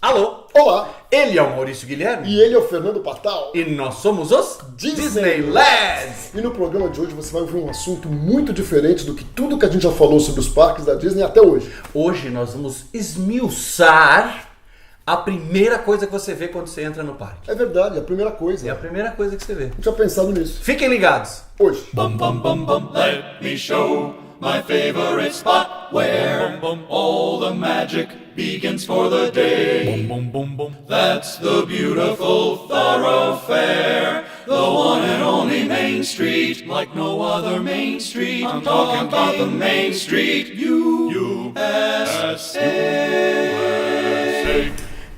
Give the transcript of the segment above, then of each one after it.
Alô? Olá! Ele é o Maurício Guilherme. E ele é o Fernando Patal. E nós somos os Disneylads. E no programa de hoje você vai ouvir um assunto muito diferente do que tudo que a gente já falou sobre os parques da Disney até hoje. Hoje nós vamos esmiuçar a primeira coisa que você vê quando você entra no parque. É verdade, é a primeira coisa. É a primeira coisa que você vê. Não tinha pensado nisso. Fiquem ligados. Hoje. Bum bum bum bum, let me show my favorite spot where all the magic begins for the day. Bum bum bum bum. That's the beautiful thoroughfare, the one and only Main Street, like no other Main Street. I'm talking about the Main Street, USA.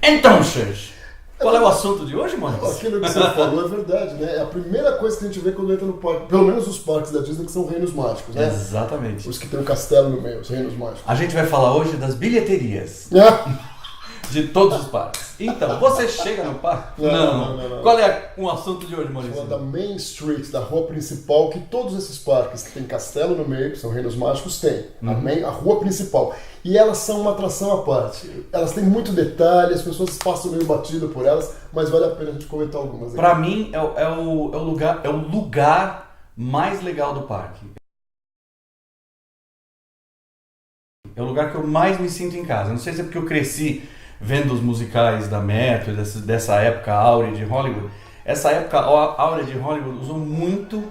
Então, Xande, qual é o assunto de hoje, mano? Aquilo que você falou é verdade, né? É a primeira coisa que a gente vê quando entra no parque. Pelo menos os parques da Disney que são reinos mágicos, né? Exatamente. Os que tem um castelo no meio, os reinos mágicos. A gente vai falar hoje das bilheterias de todos os parques. Então, você chega no parque? Não. Qual é o assunto de hoje, Maurício? Fala da Main Street, da rua principal, que todos esses parques que tem castelo no meio, que são reinos mágicos, têm. A rua principal. E elas são uma atração à parte. Elas têm muito detalhe, as pessoas passam meio batido por elas, mas vale a pena a gente comentar algumas aqui. Pra mim, é o lugar mais legal do parque. É o lugar que eu mais me sinto em casa. Não sei se é porque eu cresci vendo os musicais da Metro, dessa época áurea de Hollywood. Essa época áurea de Hollywood usou muito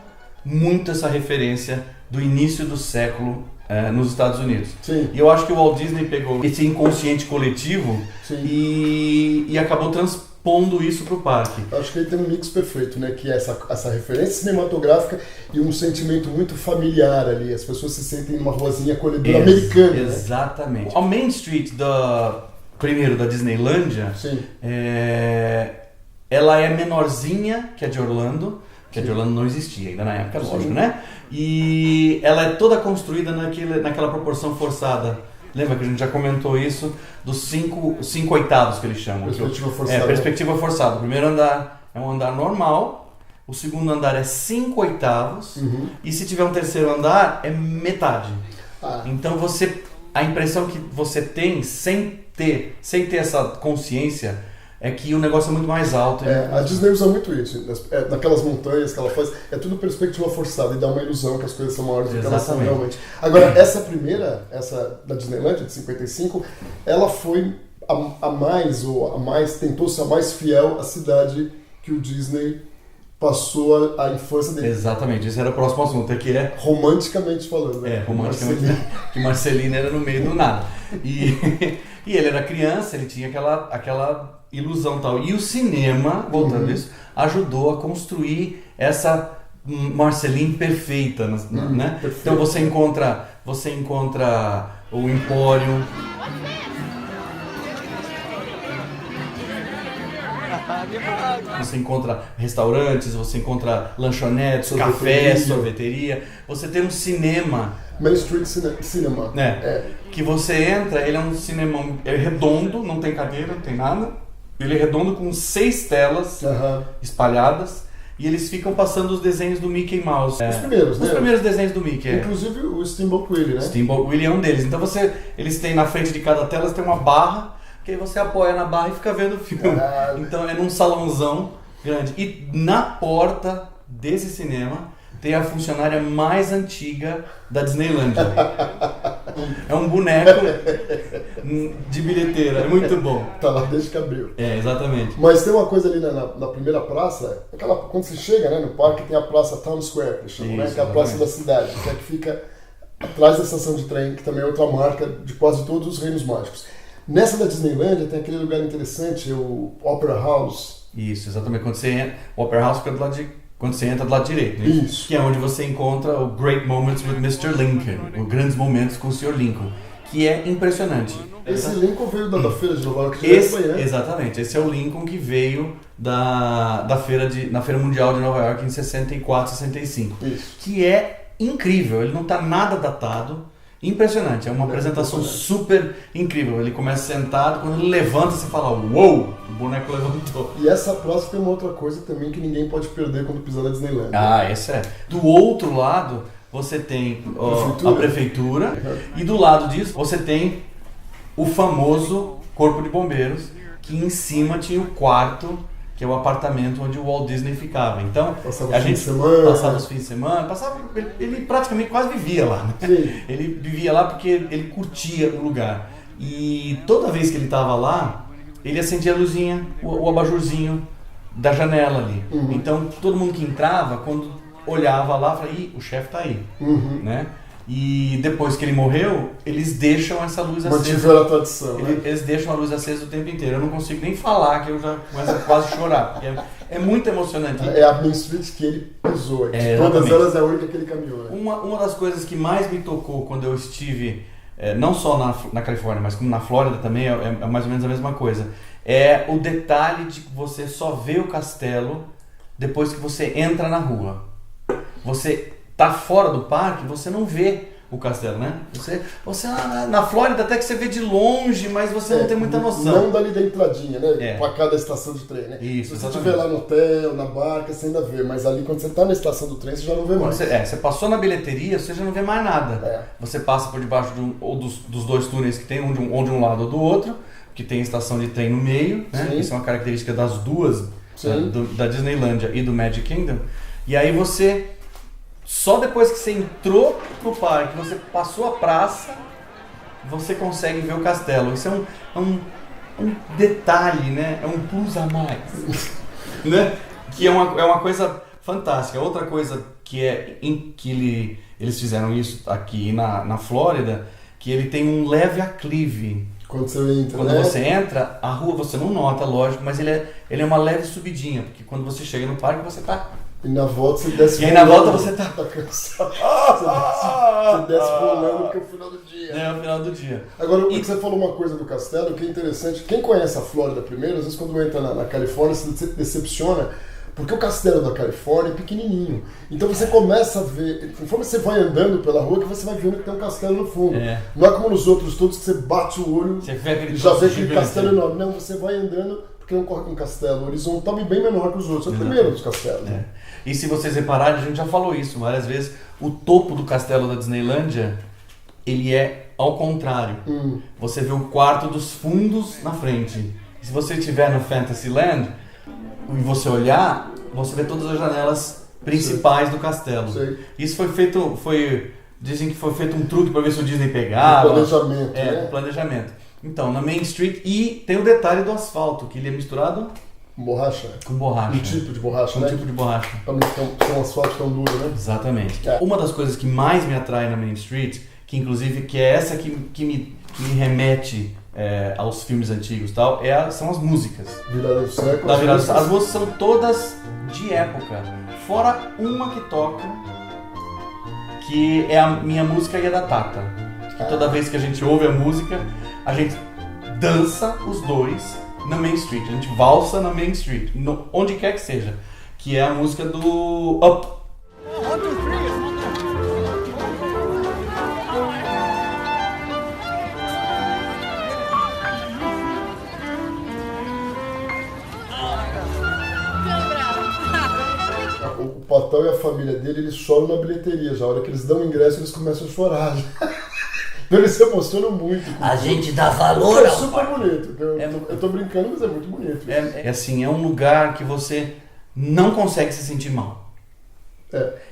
essa referência do início do século nos Estados Unidos. Sim. E eu acho que o Walt Disney pegou esse inconsciente coletivo e acabou transpondo isso pro parque. Acho que ele tem um mix perfeito, né? Que é essa referência cinematográfica e um sentimento muito familiar ali. As pessoas se sentem numa ruazinha acolhedora americana. Exatamente. Né? A Main Street da Disneylândia, ela é menorzinha que a de Orlando, que a de Orlando não existia ainda na época, lógico, né? E ela é toda construída naquela proporção forçada. Lembra que a gente já comentou isso dos 5 oitavos que eles chamam? Perspectiva forçada. Perspectiva forçada. O primeiro andar é um andar normal, o segundo andar é 5 oitavos, e se tiver um terceiro andar é metade. Então a impressão que você tem sem ter essa consciência é que o negócio é muito mais alto. A Disney usa muito isso. Naquelas montanhas que ela faz, é tudo perspectiva forçada e dá uma ilusão que as coisas são maiores do que elas são realmente. Agora, essa primeira, essa da Disneyland, de 55, ela foi a mais, tentou ser a mais fiel à cidade que o Disney passou a infância dele. Exatamente, esse era o próximo assunto, que é... romanticamente falando, né? Romanticamente, que Marcelina era no meio do nada. E ele era criança, ele tinha aquela ilusão tal. E o cinema, voltando a isso, ajudou a construir essa Marceline perfeita, né? Perfeito. Então você encontra o Empório. Você encontra restaurantes, você encontra lanchonetes, café, sorveteria. Você tem um cinema. Main Street Cinema. Que você entra, ele é um cinema redondo, não tem cadeira, não tem nada. Ele é redondo com 6 telas espalhadas. E eles ficam passando os desenhos do Mickey Mouse. Os primeiros, né? Os primeiros desenhos do Mickey. Inclusive o Steamboat Willie, né? Steamboat Willie é um deles. Então eles têm na frente de cada tela, tem uma barra, que aí você apoia na barra e fica vendo o filme. Então é num salãozão grande. E na porta desse cinema tem a funcionária mais antiga da Disneylândia. É um boneco de bilheteira, é muito bom. Tá lá desde que abriu. Exatamente. Mas tem uma coisa ali na primeira praça, quando você chega, né, no parque, tem a praça Town Square, que chamam, né, que é a praça da cidade, que é que fica atrás da estação de trem, que também é outra marca de quase todos os reinos mágicos. Nessa da Disneylândia tem aquele lugar interessante, o Opera House. Isso, exatamente. O Opera House fica do lado quando você entra do lado direito, né? Isso. Que é onde você encontra o Great Moments with Mr. Lincoln, os grandes momentos com o Sr. Lincoln, que é impressionante. Esse Lincoln veio da feira de Nova York. Exatamente, esse é o Lincoln que veio na Feira Mundial de Nova York em 64, 65. Isso. Que é incrível, ele não está nada datado. Impressionante, é uma apresentação super incrível. Ele começa sentado, quando ele levanta, você fala, uou, o boneco levantou. E essa praça tem uma outra coisa também que ninguém pode perder quando pisar na Disneyland. Essa é. Do outro lado, você tem a prefeitura, e do lado disso, você tem o famoso Corpo de Bombeiros, que em cima tinha o quarto, que é o apartamento onde o Walt Disney ficava. Então, passava a gente semana. passava os fins de semana, ele praticamente quase vivia lá, né? Sim. Ele vivia lá porque ele curtia o lugar. E toda vez que ele estava lá, ele acendia a luzinha, o abajurzinho da janela ali. Então, todo mundo que entrava, quando olhava lá, falava, ih, o chefe tá aí, né? E depois que ele morreu, eles deixam essa luz acesa. Mantiveram a tradição, né? Eles deixam a luz acesa o tempo inteiro. Eu não consigo nem falar, que eu já começo a quase chorar. Porque é muito emocionante. É a Main Street que ele pisou. De todas elas é a única que ele caminhou. Né? Uma das coisas que mais me tocou quando eu estive, não só na Califórnia, mas como na Flórida também, é mais ou menos a mesma coisa. É o detalhe de que você só vê o castelo depois que você entra na rua. Você tá fora do parque, você não vê o castelo, né? Você na Flórida até que você vê de longe, mas você não tem muita noção. Não dali da entradinha, né? Pra cada estação de trem, né? Isso, se você estiver lá no hotel, na barca, você ainda vê. Mas ali quando você tá na estação do trem, você já não vê mais. Você passou na bilheteria, você já não vê mais nada. Você passa por debaixo ou dos dois túneis que tem, um de um lado ou do outro, que tem estação de trem no meio, né? Isso é uma característica das duas, da Disneylândia e do Magic Kingdom. E aí você... Só depois que você entrou pro parque, você passou a praça, você consegue ver o castelo. Isso é um detalhe, né? É um plus a mais, né? Que é uma coisa fantástica. Outra coisa que eles fizeram isso aqui na Flórida, que ele tem um leve aclive. Quando você entra, Quando você entra, a rua você não nota, lógico, mas ele é uma leve subidinha, porque quando você chega no parque, você tá... E na volta você desce rolando. E aí na volta você tá cansado. Você desce rolando porque é o final do dia. É o final do dia. Agora, você falou uma coisa do castelo que é interessante. Quem conhece a Flórida primeiro, às vezes quando entra na Califórnia, se decepciona, porque o castelo da Califórnia é pequenininho. Então você começa a ver, conforme você vai andando pela rua, que você vai vendo que tem um castelo no fundo. Não é como nos outros todos que você bate o olho e já vê aquele castelo enorme. Não, você vai andando porque não corre com um castelo horizontal e bem menor que os outros. É o primeiro dos castelos. E se vocês repararem, a gente já falou isso várias vezes, o topo do castelo da Disneylândia, ele é ao contrário. Você vê o quarto dos fundos na frente. E se você estiver no Fantasyland e você olhar, você vê todas as janelas principais do castelo. Isso dizem que foi feito um truque para ver se o Disney pegava. Planejamento, né? Planejamento. Então, na Main Street, e tem o detalhe do asfalto, que ele é misturado com borracha. Com borracha. Um tipo de borracha, né? Um tipo de borracha. Pra não ter um asfalto tão duro, né? Exatamente. Uma das coisas que mais me atrai na Main Street, que inclusive que é essa que me remete aos filmes antigos e tal, são as músicas. Virada do século. As músicas são todas de época. Fora uma que toca, que é a minha música e a da Tata. Que toda vez que a gente ouve a música, a gente dança os dois na Main Street. A gente valsa na Main Street, onde quer que seja. Que é a música do Up. O Patão e a família dele, eles choram na bilheteria já. A hora que eles dão o ingresso, eles começam a chorar. Então eles se emocionam muito. A gente dá valor ao super bonito. Eu tô brincando, mas é muito bonito. É um lugar que você não consegue se sentir mal.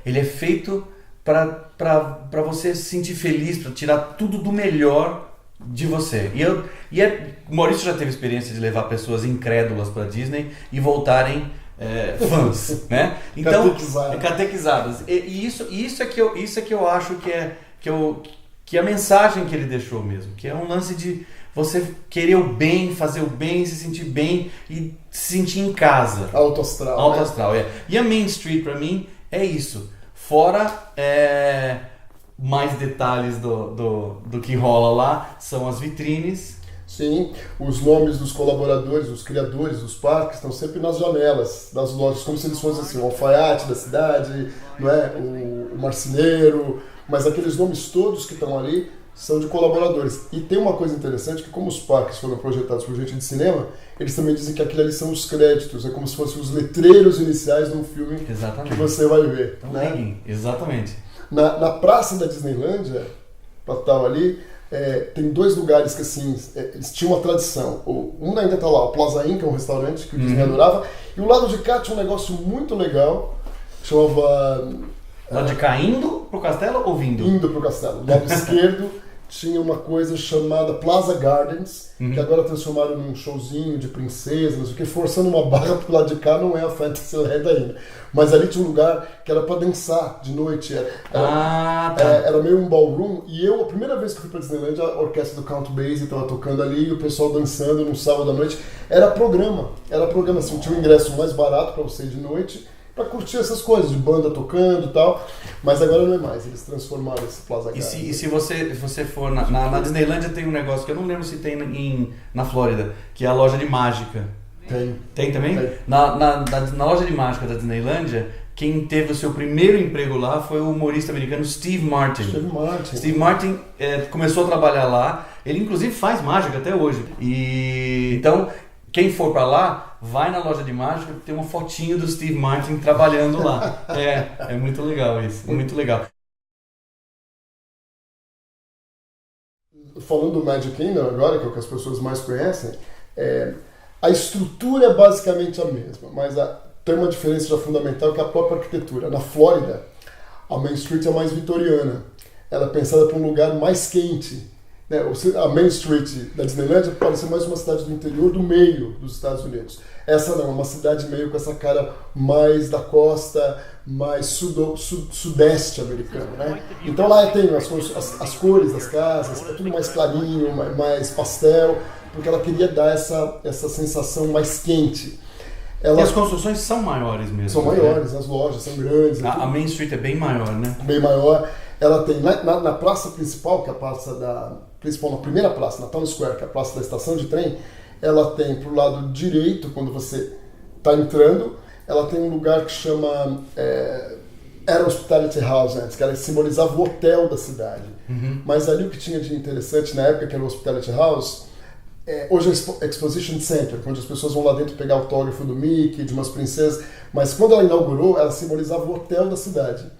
Ele é feito para você se sentir feliz, para tirar tudo do melhor de você. O Maurício já teve experiência de levar pessoas incrédulas para Disney e voltarem fãs, né? Então, catequizadas. E isso é que eu acho que é a mensagem que ele deixou mesmo, que é um lance de você querer o bem, fazer o bem, se sentir bem e se sentir em casa. Alto astral. Alto astral, E a Main Street, pra mim, é isso. Fora mais detalhes do que rola lá, são as vitrines. Sim, os nomes dos colaboradores, dos criadores dos parques estão sempre nas janelas das lojas, como se eles fossem assim, o alfaiate da cidade, não é? O marceneiro, mas aqueles nomes todos que estão ali são de colaboradores. E tem uma coisa interessante, que como os parques foram projetados por gente de cinema, eles também dizem que aquilo ali são os créditos, é como se fossem os letreiros iniciais de um filme. Exatamente. Que você vai ver. Então, né? Exatamente. Na praça da Disneylândia, tal ali, tem 2 lugares que assim, eles tinham uma tradição. Um ainda está lá, o Plaza Inn, que é um restaurante que o Disney adorava, e o lado de cá tinha um negócio muito legal, chamava... Lá de cá, indo pro castelo ou vindo? Indo pro castelo. Do lado esquerdo tinha uma coisa chamada Plaza Gardens, que agora transformaram num showzinho de princesas, o que forçando uma barra pro lado de cá não é a Fantasyland ainda. Mas ali tinha um lugar que era para dançar de noite. Era meio um ballroom. E a primeira vez que eu fui pra Disneyland, a orquestra do Count Basie estava tocando ali e o pessoal dançando num sábado à noite. Era programa assim, tinha um ingresso mais barato para você ir de noite, para curtir essas coisas, de banda tocando e tal, mas agora não é mais, eles transformaram esse Plaza Gardens. E se você for na Disneylândia, tem um negócio que eu não lembro se tem na Flórida, que é a loja de mágica. Tem também? Tem. Na loja de mágica da Disneylândia, quem teve o seu primeiro emprego lá foi o humorista americano Steve Martin. Steve Martin começou a trabalhar lá, ele inclusive faz mágica até hoje. E então, quem for para lá, vai na loja de mágica, tem uma fotinho do Steve Martin trabalhando lá. É muito legal isso, muito legal. Falando do Magic Kingdom agora, que é o que as pessoas mais conhecem, a estrutura é basicamente a mesma, mas tem uma diferença já fundamental, que é a própria arquitetura. Na Flórida, a Main Street é mais vitoriana. Ela é pensada para um lugar mais quente. A Main Street da Disneyland parece mais uma cidade do interior, do meio dos Estados Unidos. Essa não, é uma cidade meio com essa cara mais da costa, mais sudeste americano, né? Então lá tem as cores das casas, é tudo mais clarinho, mais pastel, porque ela queria dar essa sensação mais quente. E as construções são maiores mesmo. São maiores, as lojas são grandes. A Main Street é bem maior, né? Bem maior. Ela tem na praça principal, que é a praça principal, na primeira praça, na Town Square, que é a praça da estação de trem, ela tem pro lado direito, quando você está entrando, ela tem um lugar que chama era Hospitality House antes, que ela simbolizava o hotel da cidade. Mas ali o que tinha de interessante na época, que era o Hospitality House, hoje é Exposition Center, onde as pessoas vão lá dentro pegar autógrafo do Mickey, de umas princesas, mas quando ela inaugurou, ela simbolizava o hotel da cidade.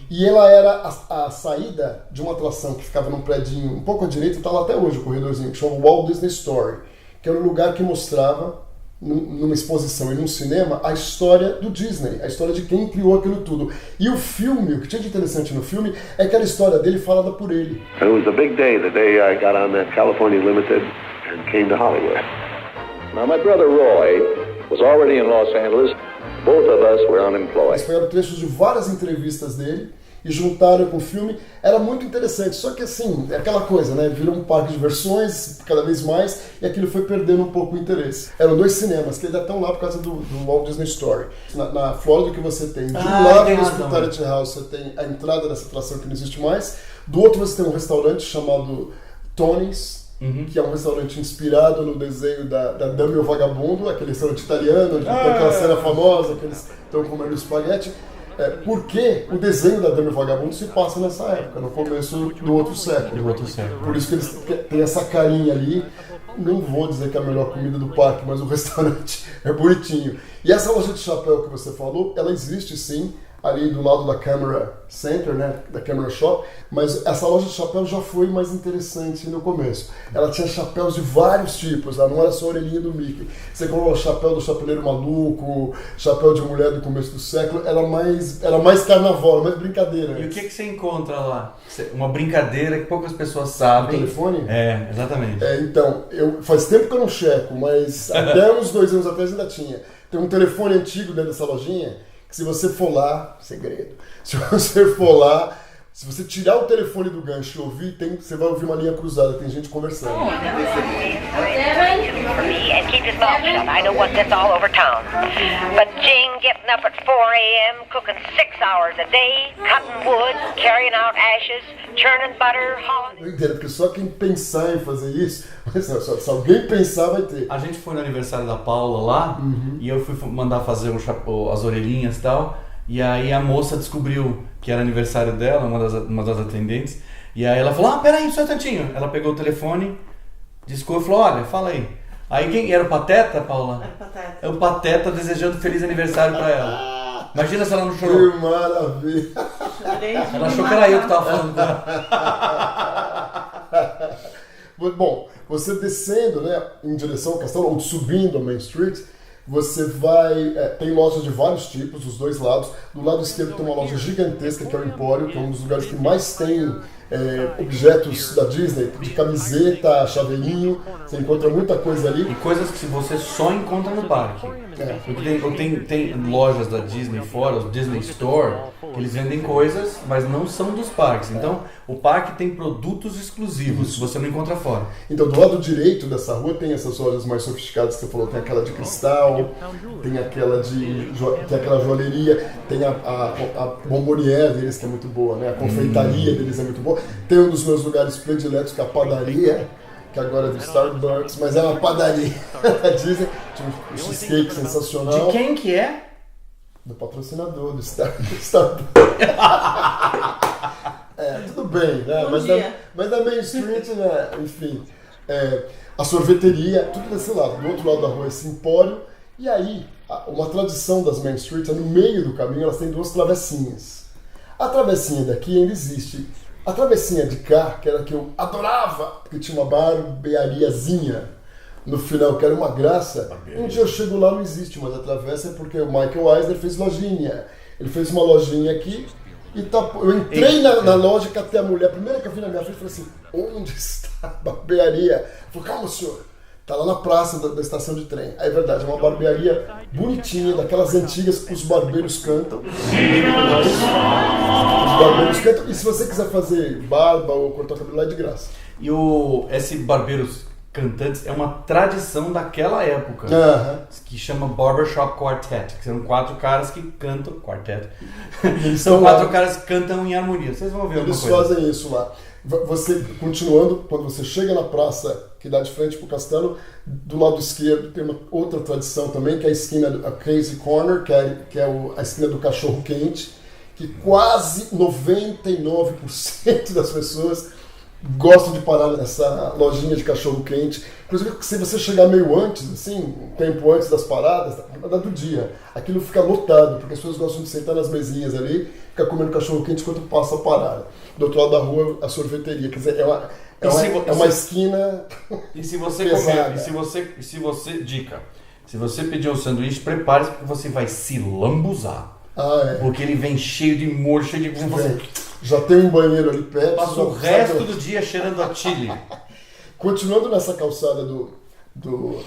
E ela era a saída de uma atração que ficava num predinho um pouco à direita, está lá até hoje o corredorzinho, que chama Walt Disney Story, que era um lugar que mostrava, numa exposição e num cinema, a história do Disney, a história de quem criou aquilo tudo. E o filme, o que tinha de interessante no filme, é que a história dele falada por ele. It was a big day, the day I got on that California Limited and came to Hollywood. Now my brother Roy was already in Los Angeles. Both of us were unemployed. Eles pegaram trechos de várias entrevistas dele e juntaram com o filme. Era muito interessante, só que assim, é aquela coisa, né? Virou um parque de diversões cada vez mais e aquilo foi perdendo um pouco o interesse. Eram 2 cinemas que ainda estão lá por causa do Walt Disney Story. Na Flórida, que você tem de um lado do Hospitality House, você tem a entrada dessa atração que não existe mais. Do outro você tem um restaurante chamado Tony's, que é um restaurante inspirado no desenho da Dama e o Vagabundo, aquele restaurante italiano, onde tem aquela cena famosa que eles estão comendo espaguete. Porque o desenho da Dama e o Vagabundo se passa nessa época, no começo do outro século. Por isso que eles têm essa carinha ali. Não vou dizer que é a melhor comida do parque, mas o restaurante é bonitinho. E essa loja de chapéu que você falou, ela existe sim, ali do lado da Camera Center, né, da Camera Shop, mas essa loja de chapéu já foi mais interessante no começo. Ela tinha chapéus de vários tipos, não era só a orelhinha do Mickey. Você colocou o chapéu do Chapeleiro Maluco, chapéu de mulher do começo do século, era mais carnaval, mais brincadeira. E o que você encontra lá? Uma brincadeira que poucas pessoas sabem. O telefone? Exatamente. Então, faz tempo que eu não checo, mas até uns 2 anos atrás ainda tinha. Tem um telefone antigo dentro dessa lojinha, que se você for lá, segredo, se você for lá, se você tirar o telefone do gancho e ouvir, você vai ouvir uma linha cruzada, tem gente conversando. For me, and keep his mouth shut. I don't want this all over town. But Jane getting up at 4 a.m., cooking 6 hours a day, cutting wood, carrying out ashes, churning butter, hauling... Eu entendo, porque só quem pensar em fazer isso, se alguém pensar, vai ter. A gente foi no aniversário da Paula lá, e eu fui mandar fazer as orelhinhas e tal, e aí a moça descobriu que era aniversário dela, uma das atendentes, e aí ela falou, peraí, só um tantinho. Ela pegou o telefone, discou e falou, olha, fala aí. Aí quem era o Pateta, Paula? Era o Pateta. É o Pateta desejando feliz aniversário pra ela. Imagina se ela não chorou. Que maravilha! Chorei de Ela achou que era eu que tava falando com ela. Bom, você descendo, né, em direção ao castelo, ou subindo a Main Street, você vai... tem lojas de vários tipos, dos dois lados. Do lado esquerdo tem uma loja gigantesca, que é o Empório, que é um dos lugares que mais tem objetos da Disney, de camiseta, chaveirinho. Você encontra muita coisa ali. E coisas que você só encontra no parque. Porque tem lojas da Disney fora, o Disney Store, que eles vendem coisas, mas não são dos parques. Então, o parque tem produtos exclusivos que você não encontra fora. Então, do lado direito dessa rua tem essas lojas mais sofisticadas que você falou. Tem aquela de cristal, tem aquela tem aquela joalheria, tem a bombonière deles, que é muito boa, né? A confeitaria deles é muito boa. Tem um dos meus lugares prediletos, que é a padaria, que agora é do Starbucks, mas é uma padaria da Disney. Tinha um cheesecake sensacional. De quem que é? Do patrocinador do Starbucks. Tudo bem, né? Mas da Main Street, né? Enfim. A sorveteria, tudo desse lado. Do outro lado da rua é esse empório. E aí, uma tradição das Main Street é no meio do caminho, elas têm 2 travessinhas. A travessinha daqui ainda existe. A travessinha de cá, que era a que eu adorava, porque tinha uma barbeariazinha no final, que era uma graça. Um dia eu chego lá, não existe mais a travessa, porque o Michael Eisner fez lojinha. Ele fez uma lojinha aqui e eu entrei na loja, catei a mulher, a primeira que eu vi na minha frente, falei assim, onde está a barbearia? Ela falou, calma senhor, tá lá na praça da estação de trem. É verdade, é uma barbearia bonitinha, daquelas antigas que os barbeiros cantam. Os barbeiros cantam, e se você quiser fazer barba ou cortar o cabelo lá, é de graça. E esse Barbeiros Cantantes é uma tradição daquela época, que chama Barbershop Quartet, que são 4 caras que cantam, quartet, são 4 caras que cantam em harmonia. Vocês vão ver alguma coisa. Eles fazem isso lá. Você, continuando, quando você chega na praça que dá de frente para o castelo, do lado esquerdo tem uma outra tradição também, que é a esquina, a Crazy Corner, que é a esquina do cachorro quente, que quase 99% das pessoas gostam de parar nessa lojinha de cachorro quente. Inclusive, se você chegar meio antes, assim, um tempo antes das paradas, do dia, aquilo fica lotado, porque as pessoas gostam de sentar nas mesinhas ali, ficar comendo cachorro quente enquanto passa a parada. Do outro lado da rua, a sorveteria. Quer dizer, é uma esquina. E se você pesada. comer, dica, se você pedir um sanduíche, prepare-se porque você vai se lambuzar. Porque ele vem cheio de molho, cheio de... Já tem um banheiro ali perto. Passa o resto do dia cheirando a chili. Continuando nessa calçada do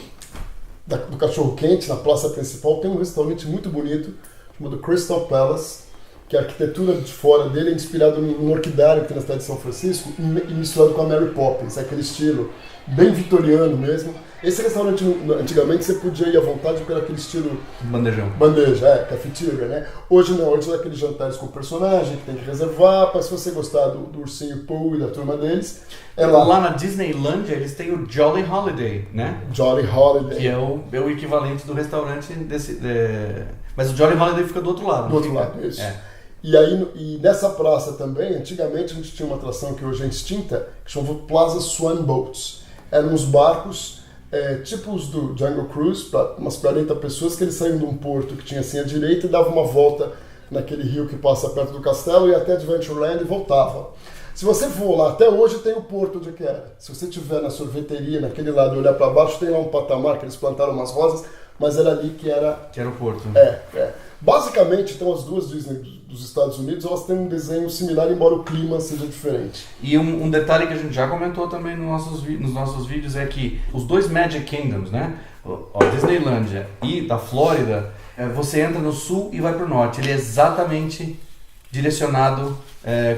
cachorro quente, na praça principal, tem um restaurante muito bonito, chamado Crystal Palace, que a arquitetura de fora dele é inspirada num orquidário que tem na cidade de São Francisco e misturado com a Mary Poppins, aquele estilo bem vitoriano mesmo. Esse restaurante, antigamente, você podia ir à vontade porque era aquele estilo... Bandeja, cafeteria, né? Hoje não, hoje é aqueles jantares com personagem que tem que reservar, mas se você gostar do ursinho Pooh e da turma deles, é lá. Lá na Disneylandia, eles têm o Jolly Holiday, né? Jolly Holiday. Que é o equivalente do restaurante desse... Mas o Jolly Holiday fica do outro lado. Do outro lado, isso. E nessa praça também, antigamente a gente tinha uma atração que hoje é extinta, que chamava Plaza Swan Boats. Eram uns barcos, tipo os do Jungle Cruise, para umas 40 pessoas, que eles saíam de um porto que tinha assim à direita e davam uma volta naquele rio que passa perto do castelo e até Adventureland e voltava. Se você for lá, até hoje tem o porto onde que era. Se você estiver na sorveteria, naquele lado e olhar para baixo, tem lá um patamar que eles plantaram umas rosas, mas era ali que era o porto. Basicamente, então, as duas Disney dos Estados Unidos, elas têm um desenho similar, embora o clima seja diferente. E um detalhe que a gente já comentou também nos nossos vídeos é que os dois Magic Kingdoms, né? A Disneylandia e da Flórida, você entra no sul e vai para o norte. Ele é exatamente direcionado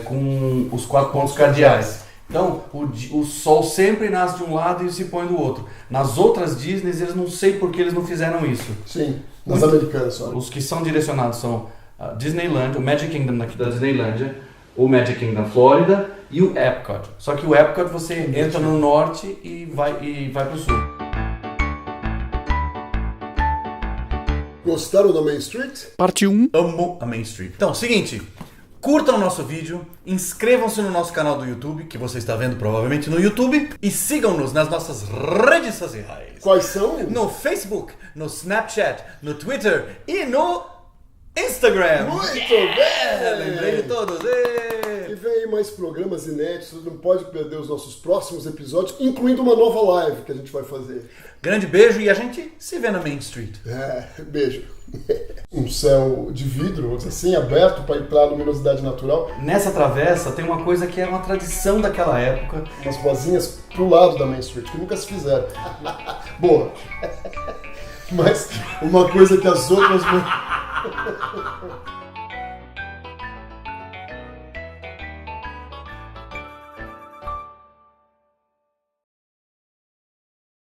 com os 4 pontos cardeais. Então, o sol sempre nasce de um lado e se põe do outro. Nas outras Disneys, eles não sei por que eles não fizeram isso. Sim, nas americanas só. Os que são direcionados são a Disneyland, o Magic Kingdom daqui da Disneylandia, o Magic Kingdom Flórida e o Epcot. Só que o Epcot você entra no norte e vai para o sul. Gostaram da Main Street? Parte 1. Amo a Main Street. Então, seguinte... Curtam o nosso vídeo, inscrevam-se no nosso canal do YouTube, que você está vendo provavelmente no YouTube, e sigam-nos nas nossas redes sociais. Quais são? No Facebook, no Snapchat, no Twitter e no Instagram. Muito bem! Lembrei de todos. E vem aí mais programas inéditos, não pode perder os nossos próximos episódios, incluindo uma nova live que a gente vai fazer. Grande beijo e a gente se vê na Main Street. Beijo. Um céu de vidro, assim, aberto para entrar a luminosidade natural. Nessa travessa tem uma coisa que é uma tradição daquela época. Umas vozinhas pro lado da Main Street, que nunca se fizeram. Boa. Mas uma coisa que as outras...